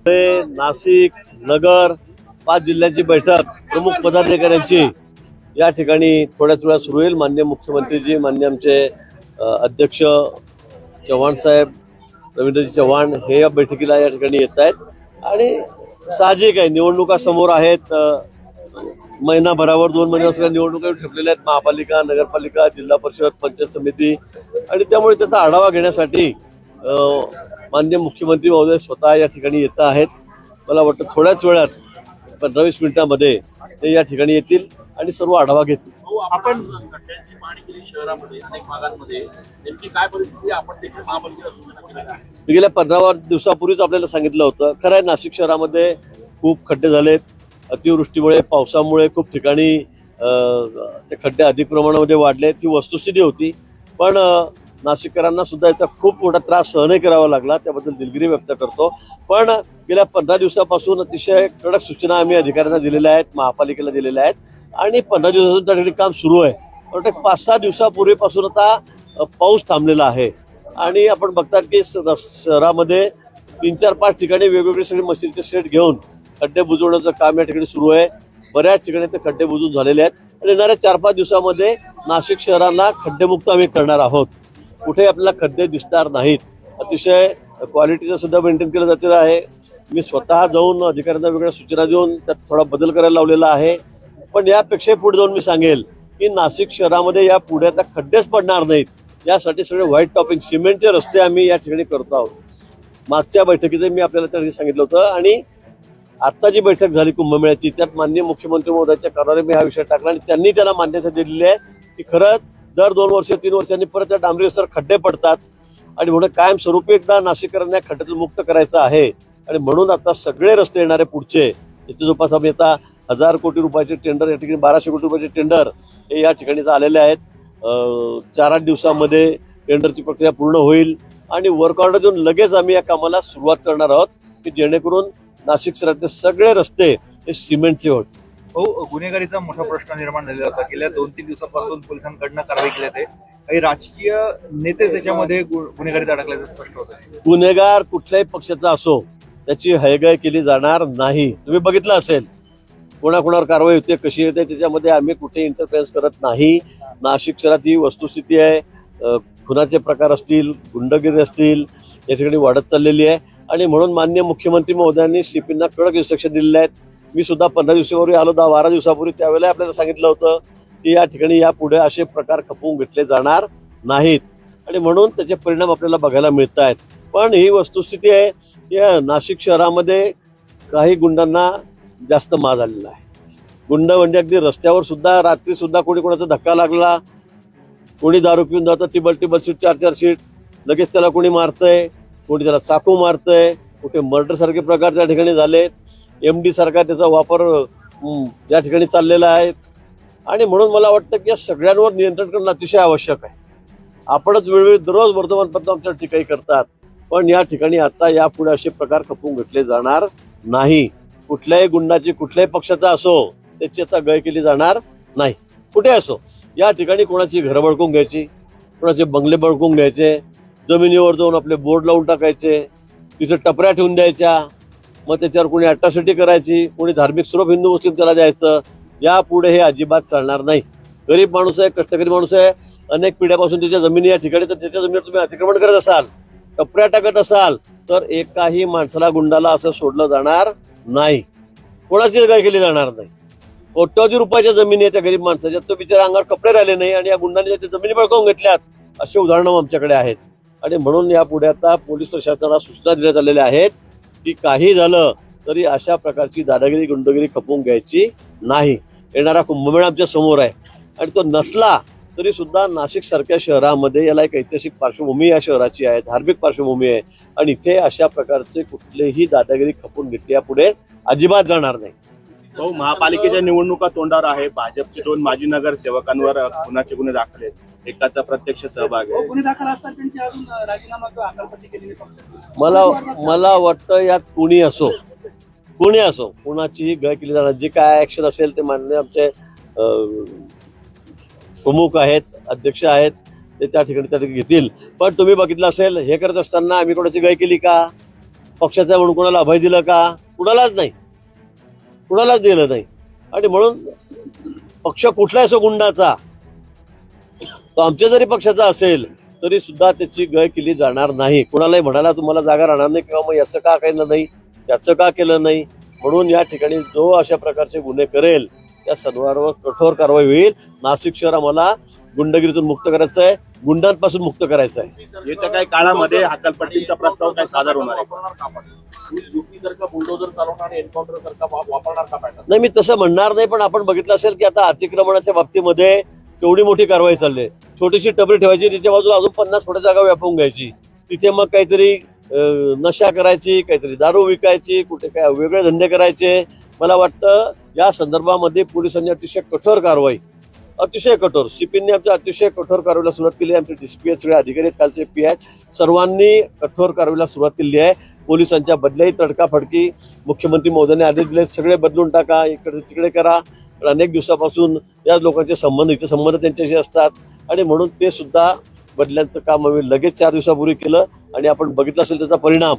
नाशिक नगर 5 जिल्ह्यांची बैठक प्रमुख पदाधिकाऱ्यांची या ठिकाणी थोड्याच वेळात सुरू होईल। माननीय मुख्यमंत्रीजी, माननीय आमचे अध्यक्ष चव्हाण साहेब, रवींद्रजी चव्हाण हे या बैठकीला या ठिकाणी येत आहेत आणि साहजिक आहे, निवडणुका समोर आहेत। महिनाभरावर 2 महिने असलेल्या निवडणुका ठेवलेल्या आहेत, महापालिका, नगरपालिका, जिल्हा परिषद, पंचायत समिती, आणि त्यामुळे त्याचा आढावा घेण्यासाठी माननीय मुख्यमंत्री महोदय स्वतः या ठिकाणी येत आहेत। मला वाटतं थोड्याच वेळात 15-20 मिनिटांमध्ये ते या ठिकाणी येतील आणि सर्व आढावा घेतील। आपण खड्ड्यांची पाहणी केली शहरामध्ये, अनेक भागांमध्ये नेमकी काय परिस्थिती आपण देखील महापालिकेला सूचना केल्या? गेल्या 15 दिवसापूर्वीच आपल्याला सांगितलं होतं। खरं आहे, नाशिक शहरामध्ये खूप खड्डे झालेत। अतिवृष्टीमुळे, पावसामुळे खूप ठिकाणी ते खड्डे अधिक प्रमाणामध्ये वाढलेत, ही वस्तुस्थिती होती। पण नाशिककरांना सुद्धा याचा खूप मोठा त्रास सहन करावा लागला, त्याबद्दल दिलगिरी व्यक्त करतो। पण गेल्या 15 दिवसापासून अतिशय कडक सूचना आम्ही अधिकाऱ्यांना दिलेल्या आहेत, महापालिकेला दिलेल्या आहेत आणि 15 दिवसापासून त्या ठिकाणी काम सुरू आहे। पण 5-6 दिवसापूर्वीपासून आता पाऊस थांबलेला आहे आणि आपण बघतात की शहरामध्ये 3-4-5 ठिकाणी वेगवेगळे सगळे मशीनचे सेट घेऊन खड्डे बुजवण्याचं काम या ठिकाणी सुरू आहे। बऱ्याच ठिकाणी ते खड्डे बुजून झालेले आहेत आणि येणाऱ्या 4-5 दिवसामध्ये नाशिक शहराला खड्डेमुक्त आम्ही करणार आहोत। कुठे आपल्याला खड्डे दिसणार नाहीत। अतिशय क्वालिटीचं सुद्धा मेंटेन केलं जाते आहे। मी स्वतः जाऊन अधिकाऱ्यांना वेगळ्या सूचना देऊन त्यात थोडा बदल करायला लावलेला आहे। पण यापेक्षा पुढे जाऊन मी सांगेल की नाशिक शहरामध्ये या पुढे आता खड्डेच पडणार नाहीत, यासाठी सगळे व्हाईट टॉपिंग सिमेंटचे रस्ते आम्ही या ठिकाणी करतो आहोत। मागच्या बैठकीतही मी आपल्याला त्या ठिकाणी सांगितलं होतं आणि आता जी बैठक झाली कुंभमेळ्याची, त्यात माननीय मुख्यमंत्री महोदयाच्या कानावर मी हा विषय टाकला आणि त्यांनी त्याला मान्यता दिलेली आहे की खरंच दर 2 वर्ष 3 वर्षांनी परत त्या डांबरीसर खड्डे पडतात आणि म्हणून कायमस्वरूपी एकदा नाशिककरांना खड्ड्यातून मुक्त करायचं आहे। आणि म्हणून आता सगळे रस्ते येणारे पुढचे त्याचे जवळपास आम्ही आता 1000 कोटी रुपयाचे टेंडर, या ठिकाणी 1200 कोटी रुपयाचे टेंडर हे या ठिकाणी आलेले आहेत। 4-8 दिवसामध्ये टेंडरची प्रक्रिया पूर्ण होईल आणि वर्क ऑर्डर देऊन लगेच आम्ही या कामाला सुरुवात करणार आहोत की जेणेकरून नाशिक शहरातले सगळे रस्ते हे सिमेंटचे होतील। गुन्हेगारीचा मोठा प्रश्न निर्माण झालेला होता। गेल्या 2-3 दिवसापासून पोलिसांकडून कारवाई केली जाते, काही राजकीय नेते त्याच्यामध्ये गुन्हेगारीत अडकल्याचं स्पष्ट होतं। गुन्हेगार कुठल्याही पक्षाचा असो त्याची हयगय केली जाणार नाही। तुम्ही बघितलं असेल कोणाकोणावर कारवाई होते, कशी होते, त्याच्यामध्ये आम्ही कुठे इंटरफेरन्स करत नाही। नाशिक शहरात ही वस्तुस्थिती आहे। खुनाचे प्रकार असतील, गुंडगिरी असतील, या ठिकाणी वाढत चाललेली आहे आणि म्हणून माननीय मुख्यमंत्री महोदयांनी सीपींना कडक इन्स्ट्रक्शन दिलेले आहेत। मी सुद्धा 15 दिवसापूर्वी आलो, 10-12 दिवसापूर्वी, त्यावेळेला आपल्याला सांगितलं होतं की या ठिकाणी यापुढे असे प्रकार खपवून घेतले जाणार नाहीत आणि म्हणून त्याचे परिणाम आपल्याला बघायला मिळत आहेत। पण ही वस्तुस्थिती आहे की नाशिक शहरामध्ये काही गुंडांना जास्त माज आलेला आहे। गुंड म्हणजे अगदी रस्त्यावर सुद्धा, रात्री सुद्धा कोणी कोणाचा धक्का लागला, कोणी दारू पिऊन जातं, टिबल सीट, 4-4 सीट, लगेच त्याला कोणी मारतंय, कोणी त्याला चाकू मारतंय, कुठे मर्डर सारखे प्रकार त्या ठिकाणी झालेत। MD सारखा त्याचा वापर या ठिकाणी चाललेला आहे आणि म्हणून मला वाटतं की या सगळ्यांवर नियंत्रण करणं अतिशय आवश्यक आहे। आपणच वेळोवेळी दररोज वर्तमानपत्र आमच्या टीकाही करतात, पण या ठिकाणी आता यापुढे असे प्रकार खपवून घेतले जाणार नाही। कुठल्याही गुंडाची, कुठल्याही पक्षाचा असो, त्याची आता गय केली जाणार नाही। कुठे असो, या ठिकाणी कोणाची घरं बळकून घ्यायची, कोणाचे बंगले बळकून घ्यायचे, जमिनीवर जाऊन आपले बोर्ड लावून टाकायचे, तिथे टपऱ्या ठेवून द्यायच्या, मग त्याच्यावर कोणी अट्रॉसिटी करायची, कोणी धार्मिक स्वरूप हिंदू मुस्लिम त्याला द्यायचं, यापुढे हे अजिबात चालणार नाही। गरीब माणूस आहे, कष्टकरी माणूस आहे, अनेक पिढ्यापासून त्याच्या जमिनी या ठिकाणी, तर त्याच्या जमिनीवर तुम्ही अतिक्रमण करत असाल, टपऱ्या टाकत असाल तर एकाही माणसाला, गुंडाला असं सोडलं जाणार नाही, कोणाची काय केली जाणार नाही। कोट्यावधी रुपयाच्या जमिनी आहे त्या गरीब माणसाच्या, तो बिचारा अंगावर कपडे राहिले नाही आणि या गुंडांनी त्याच्या जमिनी बळकावून घेतल्यात, असे उदाहरणं आमच्याकडे आहेत। आणि म्हणून यापुढे आता पोलीस प्रशासनाला सूचना देण्यात आलेल्या आहेत की काही झालं तरी अशा प्रकारची दादागिरी, गुंडगिरी खपवून घ्यायची नाही। येणारा कुंभमेळा आमच्या समोर आहे आणि तो नसला तरी सुद्धा नाशिक सारख्या शहरामध्ये याला एक ऐतिहासिक पार्श्वभूमी या शहराची आहे, धार्मिक पार्श्वभूमी आहे आणि इथे अशा प्रकारचे कुठलेही दादागिरी खपवून घेतली यापुढे अजिबात जाणार नाही। महापालिकेच्या निवडणुका तोंडावर आहे। भाजपचे 2 माजी नगरसेवकांवर खुनाचे गुन्हे दाखल आहेत, एकाचा प्रत्यक्ष सहभाग आहे। मला वाटतं यात कुणी असो, कुणाचीही गय केली जाणार, जे काय ऍक्शन असेल ते माननीय आमचे प्रमुख आहेत, अध्यक्ष आहेत, ते त्या ठिकाणी घेतील। पण तुम्ही बघितलं असेल, हे करत असताना आम्ही कोणाची गय केली का? पक्षाचा म्हणून कोणाला अभय दिलं का? कुणालाच नाही, कुणालाच दिलं नाही. आणि म्हणून पक्ष कुठलाही असो गुंडाचा, तो आमच्या जरी पक्षाचा असेल तरी सुद्धा त्याची गय केली जाणार नाही. कुणालाही म्हणाला तुम्हाला जागा राहणार नाही किंवा मग याचं का केलं नाही, त्याचं का केलं नाही. म्हणून या ठिकाणी जो अशा प्रकारचे गुन्हे करेल त्या सर्वांवर कठोर कारवाई होईल. नाशिक शहर आम्हाला गुंडगिरीतून मुक्त करायचं आहे, गुंडांपासून मुक्त करायचं आहे. येत्या काही काळामध्ये हकालपट्टीचा प्रस्ताव काय सादर होणार आहे? बुलडोजर चालवणार, एन्काउंटर सारखा वापरणार का पॅटर्न? नाही, मी तसं म्हणणार नाही, पण आपण बघितलं असेल की आता अतिक्रमणाच्या बाबतीमध्ये केवढी मोठी कारवाई चालली आहे. छोटीशी टपरी ठेवायची, तिच्या बाजूला अजून 50 फुट जागा व्यापून घ्यायची, तिथे मग काहीतरी नशा करायची, काहीतरी दारू विकायची, कुठे काय वेगळे धंदे करायचे. मला वाटतं या संदर्भामध्ये पोलिसांनी अतिशय कठोर कारवाई, अतिशय कठोर, सीपींनी आमच्या अतिशय कठोर कारवाईला सुरुवात केली आहे. आमचे डीसीपी आहेत, सगळे अधिकारी आहेत, खालचे पी आहेत, सर्वांनी कठोर कारवाईला सुरुवात केली आहे. पोलिसांच्या बदल्याही तडकाफडकी मुख्यमंत्री महोदयांनी आदेश दिले, सगळे बदलून टाका, इकडे तिकडे करा. पण अनेक दिवसापासून या लोकांचे संबंध, इथे संबंध त्यांच्याशी असतात आणि म्हणून ते सुद्धा बदल्यांचं काम आम्ही लगेच 4 दिवसापूर्वी केलं. आणि आपण बघितलं असेल त्याचा परिणाम,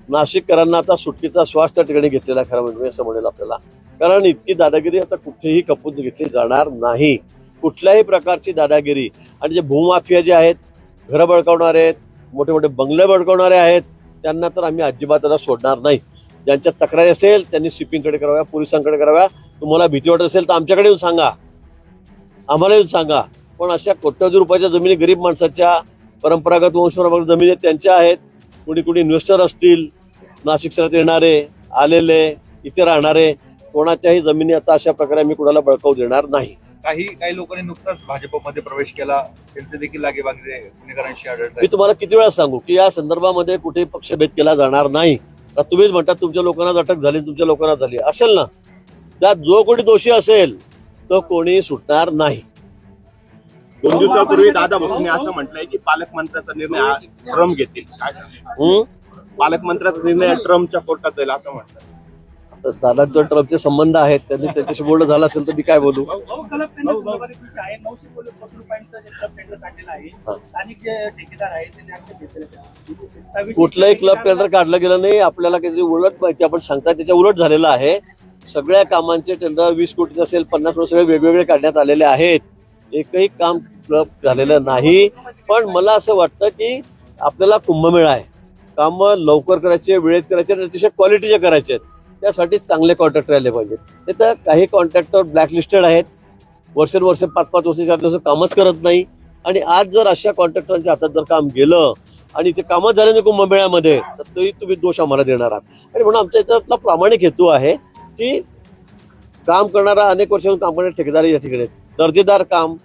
नाशिककरांना आता सुटकेचा श्वास त्या ठिकाणी घेतलेला खरं म्हणजे असं म्हणेल आपल्याला. कारण इतकी दादागिरी आता कुठेही खपून घेतली जाणार नाही, कुठल्याही प्रकारची दादागिरी. आणि जे भूमाफिया जे आहेत, घरं बळकावणारे आहेत, मोठे मोठे बंगले बळकावणारे आहेत, त्यांना तर आम्ही अजिबात आता सोडणार नाही. ज्यांच्या तक्रारी असेल त्यांनी सीपींकडे कराव्या, पोलिसांकडे कराव्या. तुम्हाला भीती वाटत असेल तर आमच्याकडे येऊन सांगा, आम्हाला येऊन सांगा. पण अशा कोट्यवधी रुपयाच्या जमिनी गरीब माणसाच्या, परंपरागत वंशपरंपरागत जमिनी त्यांच्या आहेत. कुणी कुणी इन्व्हेस्टर असतील, नाशिक शहरात येणारे, आलेले, इथे राहणारे, कोणाच्याही जमिनी आता अशा प्रकारे आम्ही कुणाला बळकावू देणार नाही. काही लोकांनी नुकताच भाजपमध्ये प्रवेश केला, त्यांचे देखील लागेबागे गुन्हेगारांशी आढळतात. मी तुम्हाला किती वेळा सांगू की या संदर्भामध्ये कुठेही पक्षभेद केला जाणार नाही. तुम्हीच म्हणतात तुमच्या लोकांना अटक झाली, तुमच्या लोकांना झाली असेल ना, त्यात जो कोणी दोषी असेल तो कोणी सुटणार नाही. 2 दिवसापूर्वी दादा भोसलेंनी असं म्हटलंय की पालकमंत्र्याचा निर्णय हा ट्रम्प घेतील. काय पालकमंत्र्याचा निर्णय ट्रम्पच्या कोर्टात जाईल असं म्हणतात. दादांचं ट्रम्पचे संबंध आहेत, त्यांनी त्यांच्याशी बोलणं झालं असेल तर मी काय बोलू. कुठलंही क्लब टेंडर काढलं गेलं नाही. आपल्याला काहीतरी उलट माहिती आपण सांगता, त्याच्या उलट झालेलं आहे. सगळ्या कामांचे टेंडर 20 कोटीचे असेल, 50 कोटी सगळे वेगवेगळे काढण्यात आलेले आहेत. एकही काम क्लब झालेलं नाही. पण मला असं वाटतं की आपल्याला कुंभमेळा आहे, काम लवकर करायचे, वेळेत करायचे आणि अतिशय क्वालिटीचे करायचे आहेत. त्यासाठी चांगले कॉन्ट्रॅक्टर आले पाहिजेत. नाही तर काही कॉन्ट्रॅक्टर ब्लॅकलिस्टेड आहेत, वर्षानुवर्ष 5-5 वर्ष 4 वर्ष कामच करत नाही. आणि आज जर अशा कॉन्ट्रॅक्टरांच्या हातात जर काम गेलं आणि ते कामच झाले नाही कुंभमेळ्यामध्ये, तर तरी तुम्ही दोष आम्हाला देणार आहात. आणि म्हणून आमच्या याच्यातला प्रामाणिक हेतू आहे की काम करणारा, अनेक वर्षांपासून काम करणारे ठेकेदार या ठिकाणी, दर्जेदार काम,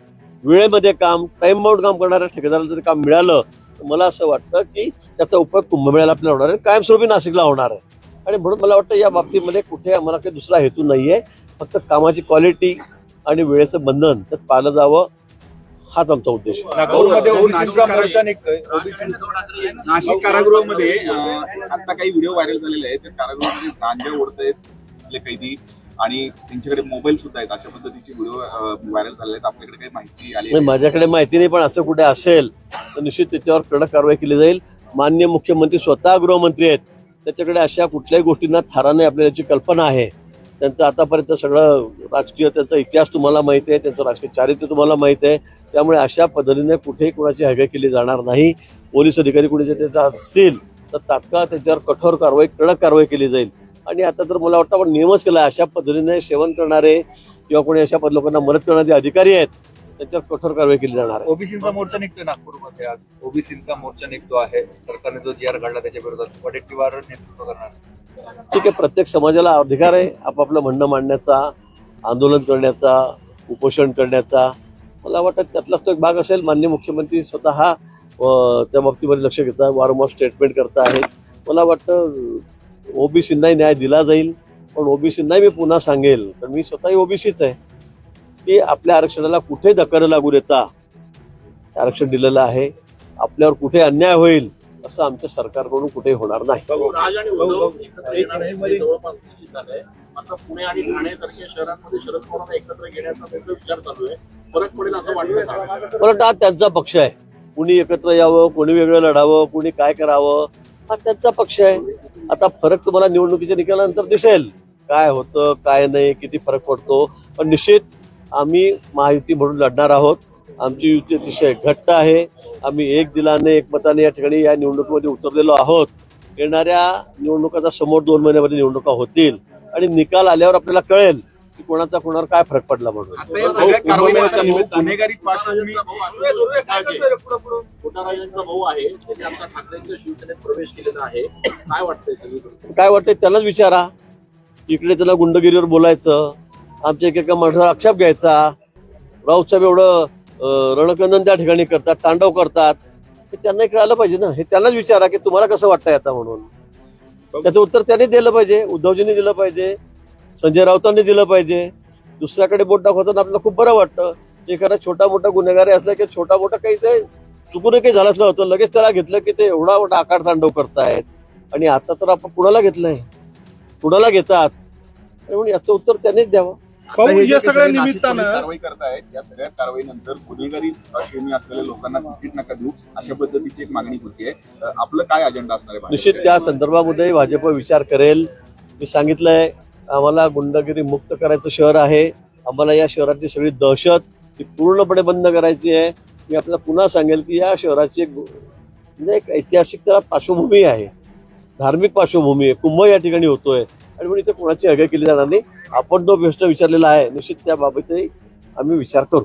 वेळेमध्ये काम, टाइम बाउंड काम करणाऱ्या ठेकेदाराला जर काम मिळालं तर मला असं वाटतं की त्याचा उपयोग कुंभमेळ्याला आपल्याला होणार आहे, कायमस्वरूपी नाशिकला होणार आहे. आणि म्हणून मला वाटतं या बाबतीमध्ये कुठे आम्हाला काही दुसरा हेतू नाहीये, फक्त कामाची क्वालिटी आणि वेळेचं बंधन त्यात पाळलं जावं, हाच आमचा उद्देश आहे. नाशिक कारागृहामध्ये आता काही व्हिडिओ व्हायरल झालेले आहेत. त्या कारागृहामध्ये गांजा ओढतायत कैदी आणि त्यांच्याकडे मोबाईल सुद्धा आहेत, अशा पद्धतीचे व्हिडिओ व्हायरल झालेले आहेत. आपल्याकडे काही माहिती आली? माझ्याकडे माहिती नाही, पण असं कुठे असेल तर निश्चित त्याच्यावर कडक कारवाई केली जाईल. माननीय मुख्यमंत्री स्वतः गृहमंत्री आहेत, त्याच्याकडे अशा कुठल्याही गोष्टींना थारा नाही, आपल्याला याची कल्पना आहे. त्यांचं आतापर्यंत सगळं राजकीय, त्यांचा इतिहास तुम्हाला माहिती आहे, त्यांचं राजकीय चारित्र्य तुम्हाला माहिती आहे. त्यामुळे अशा पद्धतीने कुठेही कुणाची हयगय केली जाणार नाही. पोलीस अधिकारी कुणी जर त्याचा असतील तर तात्काळ त्याच्यावर कठोर कारवाई, कडक कारवाई केली जाईल. आणि आता तर मला वाटतं आपण नियमच केला, अशा पद्धतीने सेवन करणारे किंवा कोणी अशा लोकांना मदत करणारे अधिकारी आहेत त्याच्यावर कठोर कारवाई केली जाणार आहे. ओबीसीचा मोर्चा निघतोय नागपूरमध्ये, आज ओबीसीचा मोर्चा निघतो आहे. सरकारने जो जी आर काढला त्याच्या विरोधात वडेट्टीवार नेतृत्व करणार. ठीक आहे, प्रत्येक समाजाला अधिकार आहे आपापलं म्हणणं मांडण्याचा, आंदोलन करण्याचा, उपोषण करण्याचा. मला वाटतं त्यातलाच तो एक भाग असेल. माननीय मुख्यमंत्री स्वतः त्या बाबतीमध्ये लक्ष घेतात, वारंवार स्टेटमेंट करत आहेत. मला वाटतं ओबीसींनाही न्याय दिला जाईल. पण ओबीसींनाही मी पुन्हा सांगेल, कारण मी स्वतःही ओबीसीच आहे, की आपल्या आरक्षणाला कुठे धक्का लागू देता आरक्षण दिलेलं आहे. आपल्यावर कुठे अन्याय होईल असं आमच्या सरकारकडून कुठेही होणार नाही. राज आणि उद्धव एकत्र येणार आहे, जवळपास निश्चित झालंय. आता पुणे आणि ठाण्यासारख्या शहरांमध्ये शरद पवारांना एकत्र घेण्याचा त्यांचा विचार चालू आहे. फरक पडेल असं वाटतं? मला वाटतं आज त्यांचा पक्ष आहे. कुणी एकत्र यावं, कोणी वेगळं लढावं, कुणी काय करावं, हा त्यांचा पक्ष आहे. आता फरक तुम्हाला निवडणुकीच्या निकालानंतर दिसेल काय होतं काय नाही, किती फरक पडतो. पण निश्चित आम्ही महायुती म्हणून लढणार आहोत. आमची युती अतिशय घट्ट आहे. आम्ही एक दिलाने एक मताने या ठिकाणी या निवडणुकीमध्ये उतरलेलो आहोत. येणाऱ्या निवडणुकाचा समोर 2 महिन्यामध्ये निवडणुका होतील आणि निकाल आल्यावर आपल्याला कळेल की कोणाचा कोणावर काय फरक पडला म्हणून. आता या सगळ्या कारवाईनंतर गुन्हेगारी पार्श्वभूमी फुटाराजांचा भाऊ आहे त्याने आमच्या ठाकरेंच्या शिवसेनेत प्रवेश केलेला आहे. काय वाटतंय सगळीकडे? काय वाटतंय त्यांनाच विचारा. इकडे त्याला गुंडगिरीवर बोलायचं, आमच्या एकेका माणसाला आक्षेप घ्यायचा, राऊत साहेब एवढं रणकंदन त्या ठिकाणी करतात, तांडव करतात, हे त्यांनाही कळालं पाहिजे ना. हे त्यांनाच विचारा की तुम्हाला कसं वाटतंय आता म्हणून. त्याचं उत्तर त्यांनी दिलं पाहिजे, उद्धवजींनी दिलं पाहिजे, संजय राऊतांनी दिलं पाहिजे. दुसऱ्याकडे बोट दाखवताना आपल्याला खूप बरं वाटतं. एखादा छोटा मोठा गुन्हेगारी असला की छोटा मोठा काही ते चुकून काही झालं असलं होतं लगेच त्याला घेतलं की ते एवढा मोठा आकार तांडव करतायत. आणि आता तर आपण कुणाला घेतलंय, कुणाला घेतात, म्हणून याचं उत्तर त्यांनीच द्यावं. आता हे जे सगळे नाशिक पोलीस कारवाई करतायत, या सगळ्या कारवाईनंतर गुन्हेगारी श्रेणी असलेल्या लोकांना तिकीट नका देऊ अशा पद्धतीची एक मागणी होतीये. आपलं काय अजेंडा असणार आहे? निश्चित त्या संदर्भामध्ये भाजप विचार करेल. मी सांगितलंय आम्हाला गुंडगिरी मुक्त करायचं शहर आहे. आम्हाला या शहरातली सगळी दहशत ती पूर्णपणे बंद करायची आहे. मी आपल्याला पुन्हा सांगेल की या शहराची म्हणजे एक ऐतिहासिक त्याला पार्श्वभूमी आहे, धार्मिक पार्श्वभूमी आहे. कुंभ या ठिकाणी होतोय आणि म्हणून इथे कोणाची हत्या केली जाणार नाही. आपण जो प्रश्न विचारलेला आहे निश्चित त्या बाबतही आम्ही विचार करू.